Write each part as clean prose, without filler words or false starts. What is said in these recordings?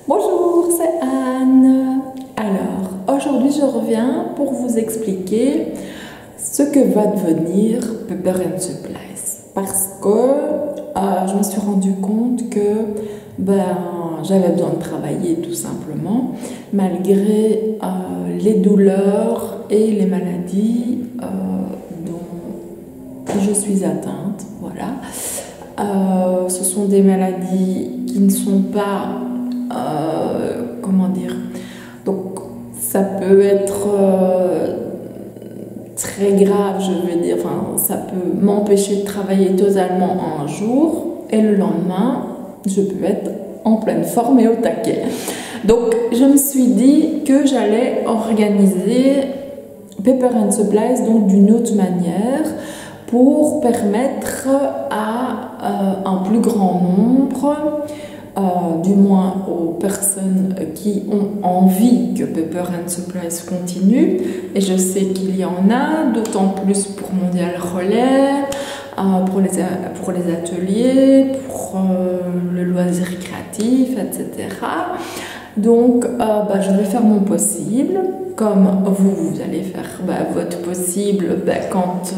Bonjour, c'est Anne. Alors, aujourd'hui je reviens pour vous expliquer ce que va devenir Pepper and Supplies. Parce que je me suis rendu compte que j'avais besoin de travailler tout simplement, malgré les douleurs et les maladies dont je suis atteinte. Voilà. Ce sont des maladies qui ne sont pas comment dire, donc ça peut être très grave, je veux dire, enfin, ça peut m'empêcher de travailler totalement un jour et le lendemain je peux être en pleine forme et au taquet. Donc je me suis dit que j'allais organiser Pepper and Supplies donc d'une autre manière pour permettre à un plus grand nombre, du moins aux personnes qui ont envie que Pepper and Supplies continue, et je sais qu'il y en a, d'autant plus pour Mondial Relais, pour les ateliers, pour le loisir créatif, etc. Donc je vais faire mon possible, comme vous allez faire votre possible quand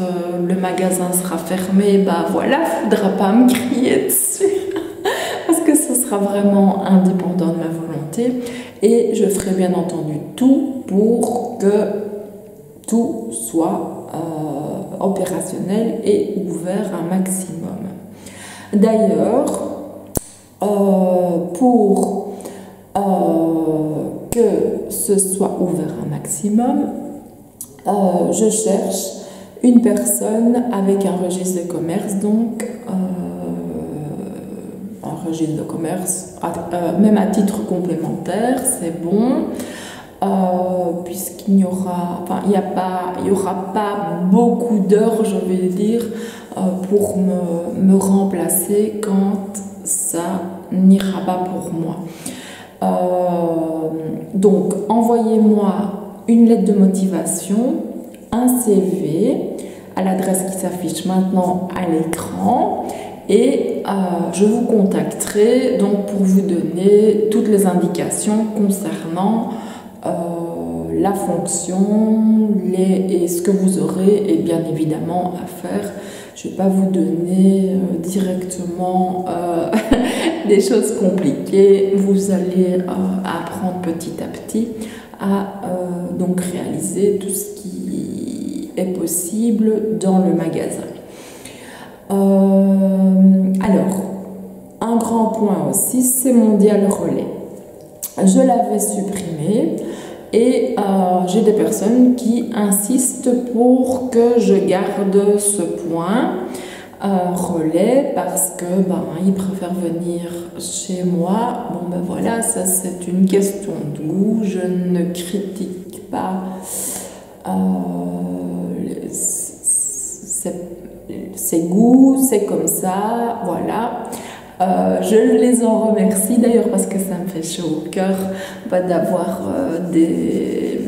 le magasin sera fermé, voilà, il ne faudra pas me crier dessus. Parce que ce sera vraiment indépendant de ma volonté et je ferai bien entendu tout pour que tout soit opérationnel et ouvert un maximum. D'ailleurs, pour que ce soit ouvert un maximum, je cherche une personne avec un registre de commerce, donc un registre de commerce, même à titre complémentaire, c'est bon, puisqu'il n'y aura, il y aura pas beaucoup d'heures, je vais dire, pour me remplacer quand ça n'ira pas pour moi. Donc, envoyez-moi une lettre de motivation, un CV à l'adresse qui s'affiche maintenant à l'écran, et je vous contacterai donc pour vous donner toutes les indications concernant la fonction et ce que vous aurez et bien évidemment à faire. Je ne vais pas vous donner directement des choses compliquées. Vous allez apprendre petit à petit à donc réaliser tout ce qui est possible dans le magasin. Alors, un grand point aussi, c'est Mondial Relais. Je l'avais supprimé et j'ai des personnes qui insistent pour que je garde ce point relais parce que ils préfèrent venir chez moi. Voilà, ça c'est une question de goût. Je ne critique pas ses goûts, c'est comme ça, voilà. Je les en remercie d'ailleurs parce que ça me fait chaud au cœur d'avoir des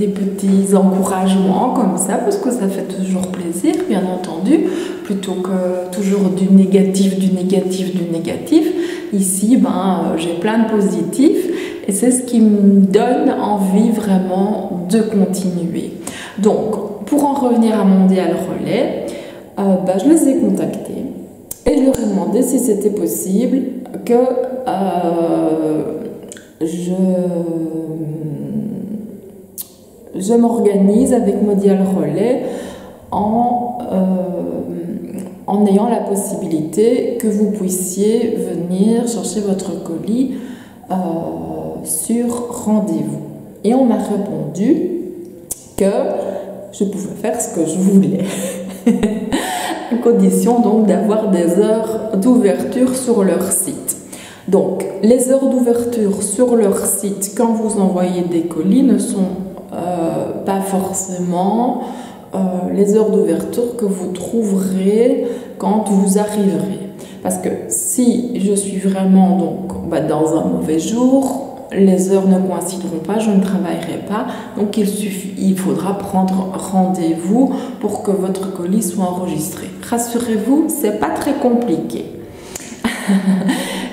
petits encouragements comme ça, parce que ça fait toujours plaisir, bien entendu, plutôt que toujours du négatif. Ici, j'ai plein de positifs et c'est ce qui me donne envie vraiment de continuer. Donc, pour en revenir à Mondial Relais, je les ai contactés et je leur ai demandé si c'était possible que je m'organise avec Mondial Relais en ayant la possibilité que vous puissiez venir chercher votre colis sur rendez-vous. Et on m'a répondu que je pouvais faire ce que je voulais. À condition donc d'avoir des heures d'ouverture sur leur site. Donc, les heures d'ouverture sur leur site, quand vous envoyez des colis, ne sont pas forcément les heures d'ouverture que vous trouverez quand vous arriverez. Parce que si je suis vraiment donc, dans un mauvais jour, les heures ne coïncideront pas, je ne travaillerai pas. Donc il faudra prendre rendez-vous pour que votre colis soit enregistré. Rassurez-vous, c'est pas très compliqué.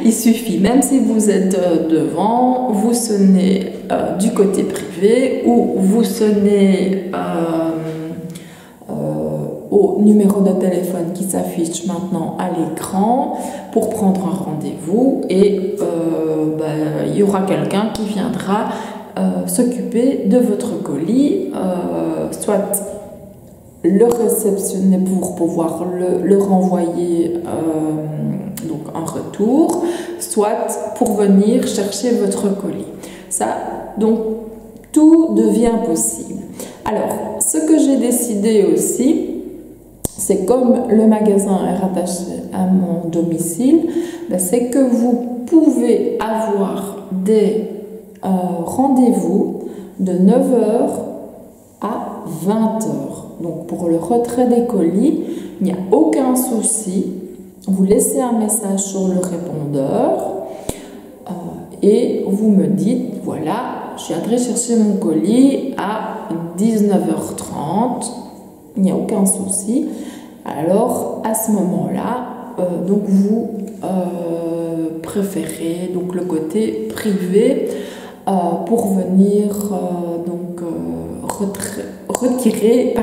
Il suffit, même si vous êtes devant, vous sonnez du côté privé ou vous sonnez au numéro de téléphone qui s'affiche maintenant à l'écran pour prendre un rendez-vous et il y aura quelqu'un qui viendra s'occuper de votre colis, soit le réceptionner pour pouvoir le renvoyer donc en retour, soit pour venir chercher votre colis. Ça, donc, tout devient possible. Alors, ce que j'ai décidé aussi, c'est comme le magasin est rattaché à mon domicile, c'est que vous pouvez avoir des rendez-vous de 9 h à 20 h. Donc pour le retrait des colis, il n'y a aucun souci. Vous laissez un message sur le répondeur et vous me dites, voilà, je viendrai chercher mon colis à 19 h 30. Il n'y a aucun souci. Alors, à ce moment-là, donc vous préférez donc le côté privé pour venir retirer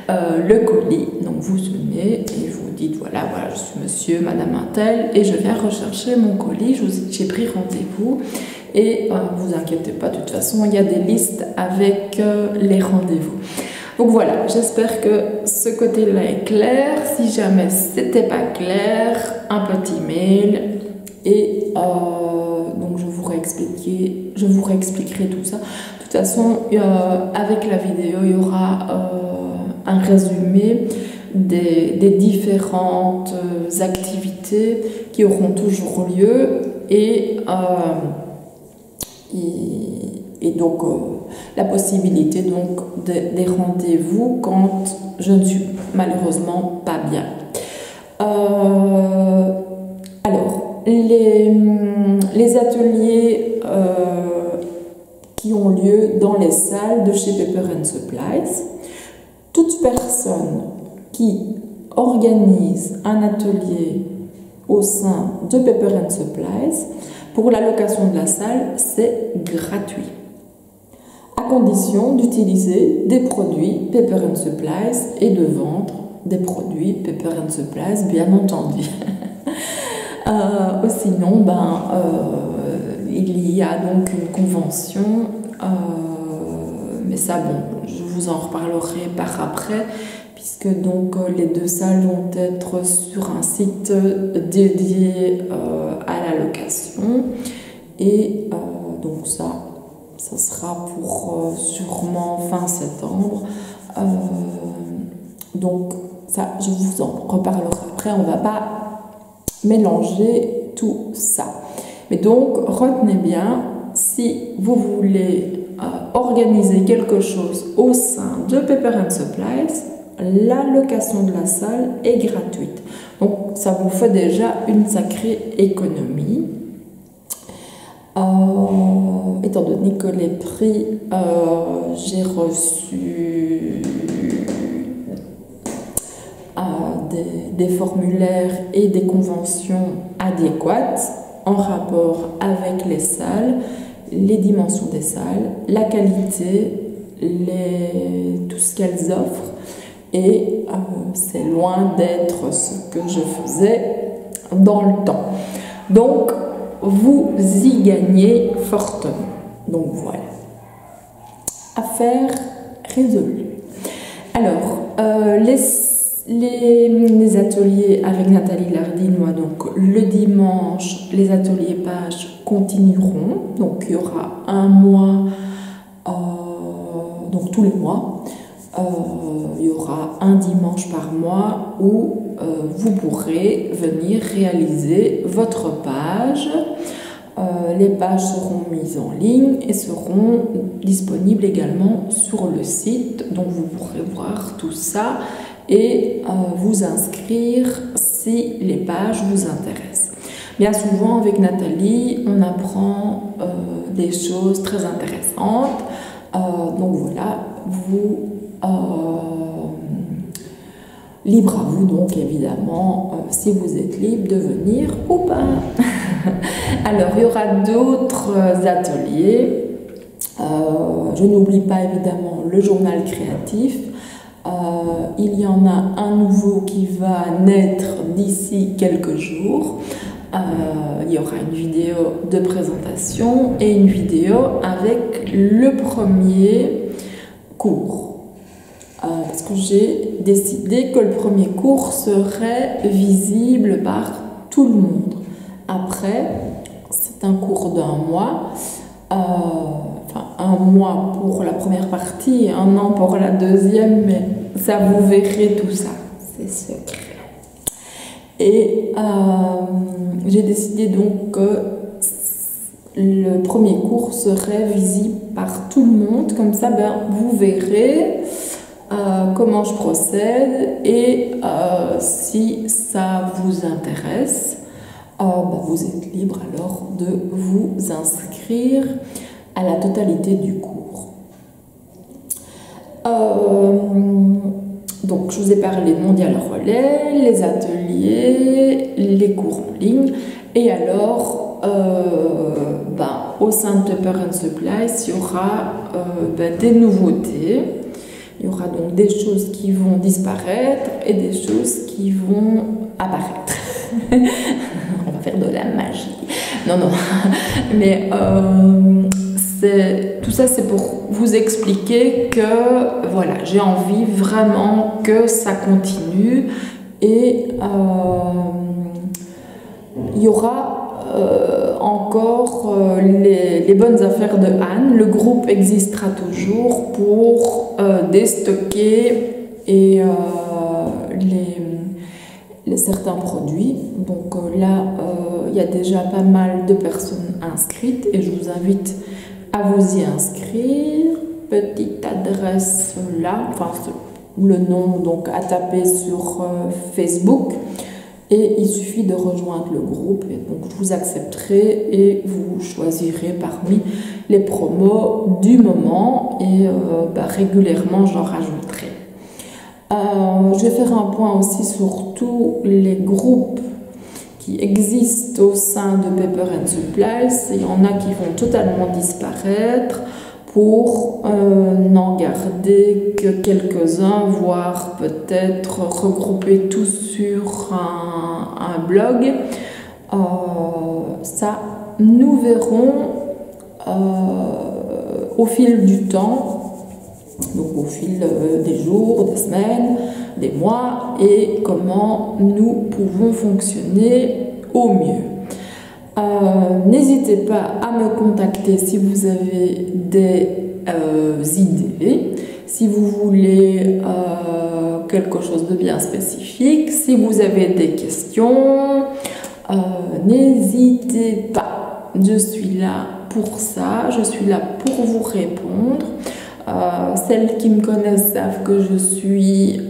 le colis. Donc vous sonnez et vous dites voilà, je suis monsieur, madame Intel et je viens rechercher mon colis, j'ai pris rendez-vous et vous inquiétez pas, de toute façon il y a des listes avec les rendez-vous. Donc voilà, j'espère que ce côté-là est clair. Si jamais c'était pas clair, un petit mail et donc je vous réexpliquerai tout ça. De toute façon, avec la vidéo, il y aura un résumé des différentes activités qui auront toujours lieu et donc la possibilité donc des rendez-vous quand je ne suis malheureusement pas bien. Alors, les ateliers qui ont lieu dans les salles de chez Pepper & Supplies, toute personne qui organise un atelier au sein de Pepper & Supplies, pour la location de la salle, c'est gratuit, à condition d'utiliser des produits Pepper & Supplies et de vendre des produits Pepper & Supplies, bien entendu. Sinon, il y a donc une convention, mais ça, bon, je vous en reparlerai par après, puisque donc les deux salles vont être sur un site dédié à la location, et donc ça sera pour sûrement fin septembre. Donc ça, je vous en reparlerai après, on va pas mélanger tout ça. Mais donc, retenez bien, si vous voulez organiser quelque chose au sein de Pepper & Supplies, la location de la salle est gratuite. Donc, ça vous fait déjà une sacrée économie. Étant donné que les prix, j'ai reçu des formulaires et des conventions adéquates en rapport avec les salles, les dimensions des salles, la qualité, tout ce qu'elles offrent, et c'est loin d'être ce que je faisais dans le temps. Donc, vous y gagnez fortement. Donc voilà. Affaire résolue. Alors, les ateliers avec Nathalie Lardinois, donc le dimanche, les ateliers pages continueront. Donc il y aura un mois, donc tous les mois, il y aura un dimanche par mois où vous pourrez venir réaliser votre page. Les pages seront mises en ligne et seront disponibles également sur le site, donc vous pourrez voir tout ça et vous inscrire si les pages vous intéressent. Bien souvent avec Nathalie, on apprend des choses très intéressantes, donc voilà, Libre à vous donc évidemment, si vous êtes libre de venir ou pas. Alors il y aura d'autres ateliers. Je n'oublie pas évidemment le journal créatif. Il y en a un nouveau qui va naître d'ici quelques jours. Il y aura une vidéo de présentation et une vidéo avec le premier cours. Parce que j'ai décidé que le premier cours serait visible par tout le monde. Après, c'est un cours d'1 mois. Enfin, 1 mois pour la première partie et 1 an pour la deuxième, mais ça vous verrez tout ça, c'est secret. Et j'ai décidé donc que le premier cours serait visible par tout le monde, comme ça vous verrez comment je procède et si ça vous intéresse, vous êtes libre alors de vous inscrire à la totalité du cours. Donc je vous ai parlé de Mondial Relais, les ateliers, les cours en ligne et alors au sein de Pepper & Supplies il y aura des nouveautés. Il y aura donc des choses qui vont disparaître et des choses qui vont apparaître. On va faire de la magie. Non, mais tout ça c'est pour vous expliquer que voilà, j'ai envie vraiment que ça continue et il y aura encore les bonnes affaires de Anne. Le groupe existera toujours pour déstocker et certains produits. Donc là, il y a déjà pas mal de personnes inscrites et je vous invite à vous y inscrire. Petite adresse là, enfin le nom donc à taper sur Facebook. Et il suffit de rejoindre le groupe, et donc je vous accepterai et vous choisirez parmi les promos du moment et régulièrement j'en rajouterai. Je vais faire un point aussi sur tous les groupes qui existent au sein de Pepper & Supplies. Il y en a qui vont totalement disparaître pour n'en garder que quelques-uns, voire peut-être regrouper tous sur un blog. Ça, nous verrons au fil du temps, donc au fil des jours, des semaines, des mois, et comment nous pouvons fonctionner au mieux. N'hésitez pas à me contacter si vous avez des idées, si vous voulez quelque chose de bien spécifique, si vous avez des questions, n'hésitez pas, je suis là pour ça, je suis là pour vous répondre. Celles qui me connaissent savent que je suis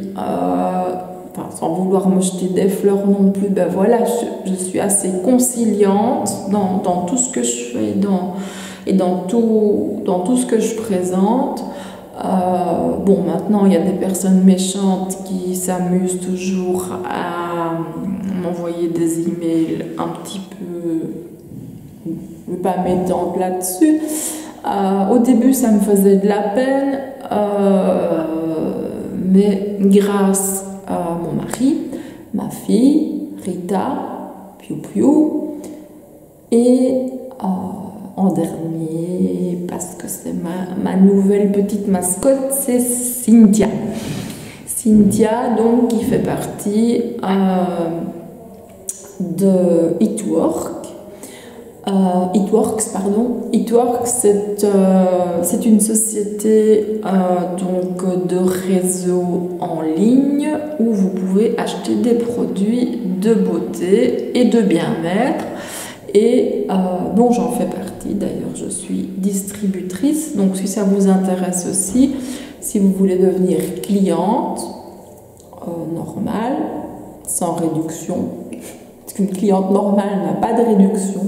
sans vouloir me jeter des fleurs non plus, voilà, je suis assez conciliante dans tout ce que je fais et dans tout ce que je présente. Maintenant, il y a des personnes méchantes qui s'amusent toujours à m'envoyer des emails un petit peu pas métentes là-dessus. Au début, ça me faisait de la peine, mais grâce à mon mari, ma fille, Rita, Piu, et en dernier, parce que c'est ma nouvelle petite mascotte, c'est Cynthia. Cynthia, donc, qui fait partie de Eatworks, c'est une société donc de réseau en ligne où vous pouvez acheter des produits de beauté et de bien-être et dont j'en fais partie. D'ailleurs, je suis distributrice, donc si ça vous intéresse aussi, si vous voulez devenir cliente normale, sans réduction, parce qu'une cliente normale n'a pas de réduction,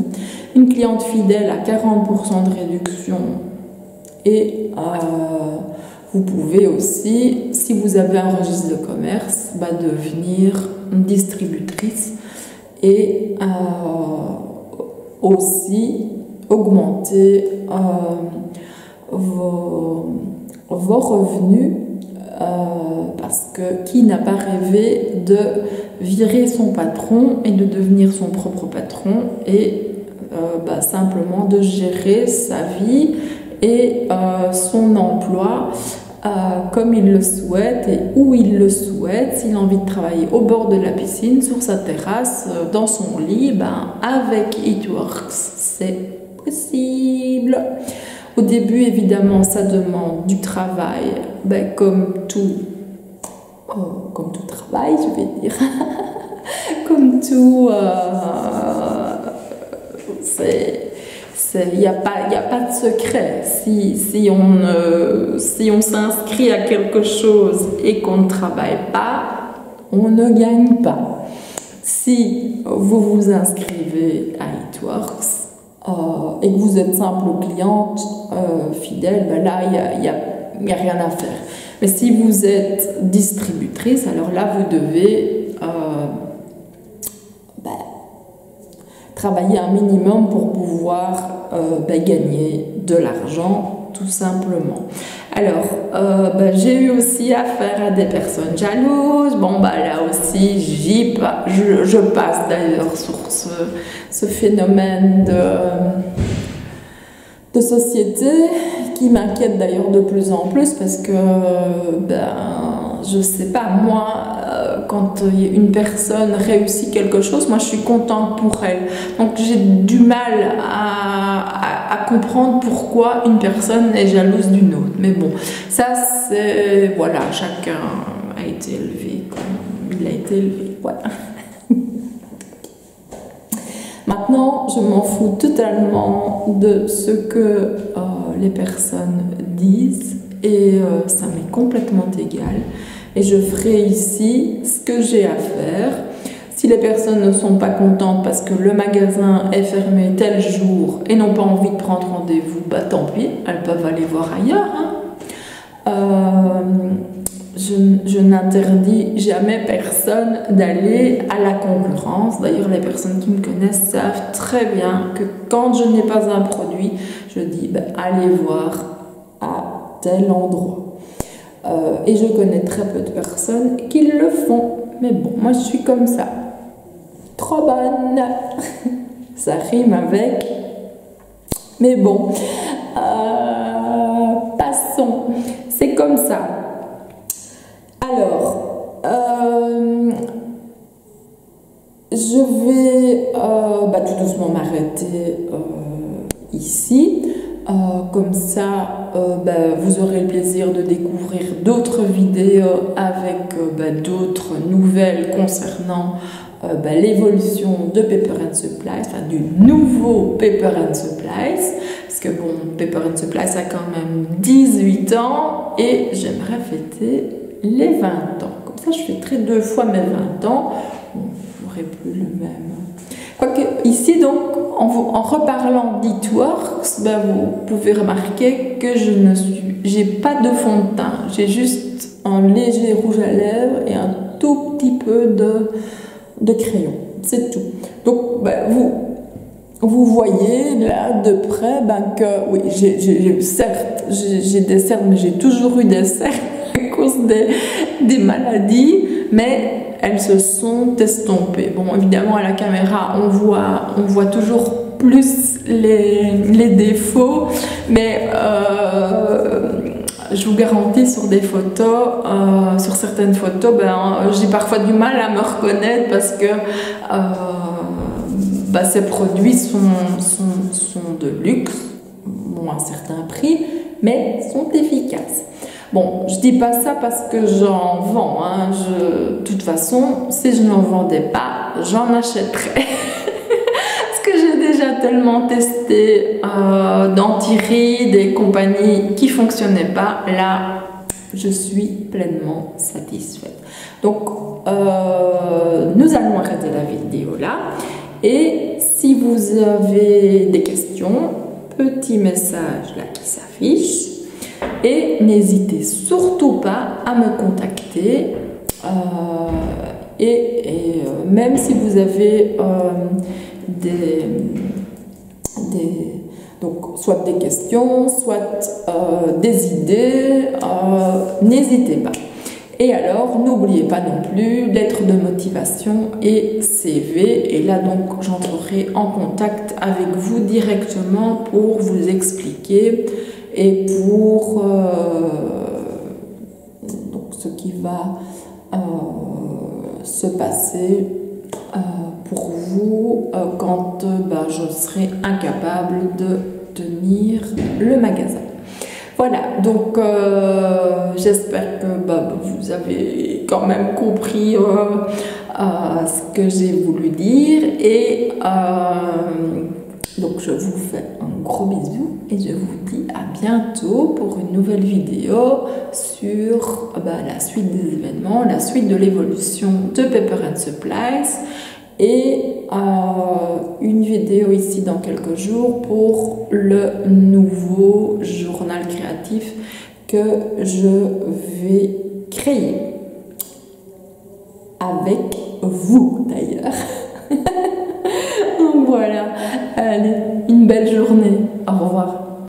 une cliente fidèle a 40% de réduction et Vous pouvez aussi, si vous avez un registre de commerce, devenir une distributrice et aussi augmenter vos revenus, parce que qui n'a pas rêvé de virer son patron et de devenir son propre patron et simplement de gérer sa vie et son emploi comme il le souhaite et où il le souhaite. S'il a envie de travailler au bord de la piscine, sur sa terrasse, dans son lit, avec It Works, c'est possible. Au début, évidemment, ça demande du travail, comme tout travail, je vais dire. Comme tout, il n'y a pas de secret. Si on s'inscrit à quelque chose et qu'on ne travaille pas, on ne gagne pas. Si vous vous inscrivez à It Works et que vous êtes simple cliente fidèle, là, il n'y a rien à faire. Mais si vous êtes distributrice, alors là, vous devez travailler un minimum pour pouvoir gagner de l'argent, tout simplement. Alors, j'ai eu aussi affaire à des personnes jalouses. Là aussi, je passe d'ailleurs sur ce phénomène de société qui m'inquiète d'ailleurs de plus en plus parce que, je sais pas, moi, quand une personne réussit quelque chose, moi je suis contente pour elle. Donc j'ai du mal à comprendre pourquoi une personne est jalouse d'une autre. Mais bon, ça c'est, voilà, chacun a été élevé comme il a été élevé, voilà. Maintenant, je m'en fous totalement de ce que les personnes disent et ça m'est complètement égal. Et je ferai ici ce que j'ai à faire. Si les personnes ne sont pas contentes parce que le magasin est fermé tel jour et n'ont pas envie de prendre rendez-vous, tant pis, elles peuvent aller voir ailleurs. Je n'interdis jamais personne d'aller à la concurrence. D'ailleurs, les personnes qui me connaissent savent très bien que quand je n'ai pas un produit, je dis allez voir à tel endroit. Et je connais très peu de personnes qui le font. Mais bon, moi je suis comme ça. Trop bonne. Ça rime avec. Mais bon. Passons. C'est comme ça. Alors, je vais tout doucement m'arrêter ici. Comme ça, vous aurez le plaisir de découvrir d'autres vidéos avec d'autres nouvelles concernant l'évolution de Pepper & Supplies, du nouveau Pepper & Supplies, parce que Pepper & Supplies a quand même 18 ans et j'aimerais fêter les 20 ans. Comme ça, je fêterai 2 fois mes 20 ans. Bon, je n'aurai plus le même. Quoique, ici, donc, en reparlant d'It Works, vous pouvez remarquer que j'ai pas de fond de teint. J'ai juste un léger rouge à lèvres et un tout petit peu de crayon. C'est tout. Donc, vous voyez là de près que, oui, certes, j'ai des cernes, mais j'ai toujours eu des cernes à cause des maladies, mais elles se sont estompées. Bon, évidemment, à la caméra, on voit toujours plus les défauts, mais je vous garantis, sur des photos, sur certaines photos, j'ai parfois du mal à me reconnaître parce que ces produits sont de luxe, à un certain prix, mais sont efficaces. Bon, je dis pas ça parce que j'en vends. De toute façon, si je n'en vendais pas, j'en achèterais. Parce que j'ai déjà tellement testé d'antirides et compagnies qui fonctionnaient pas. Là, je suis pleinement satisfaite. Donc, nous allons arrêter la vidéo là. Et si vous avez des questions, petit message là qui s'affiche. Et n'hésitez surtout pas à me contacter. Même si vous avez donc, soit des questions, soit des idées, n'hésitez pas. Et alors, n'oubliez pas non plus lettre de motivation et CV. Et là, donc, j'entrerai en contact avec vous directement pour vous expliquer et pour donc, ce qui va se passer pour vous quand je serai incapable de tenir le magasin. Voilà, donc j'espère que vous avez quand même compris ce que j'ai voulu dire et donc je vous fais un gros bisou et je vous dis à bientôt pour une nouvelle vidéo sur la suite des événements, la suite de l'évolution de Pepper & Supplies et une vidéo ici dans quelques jours pour le nouveau journal créatif que je vais créer avec vous d'ailleurs. Voilà, allez, une belle journée, au revoir.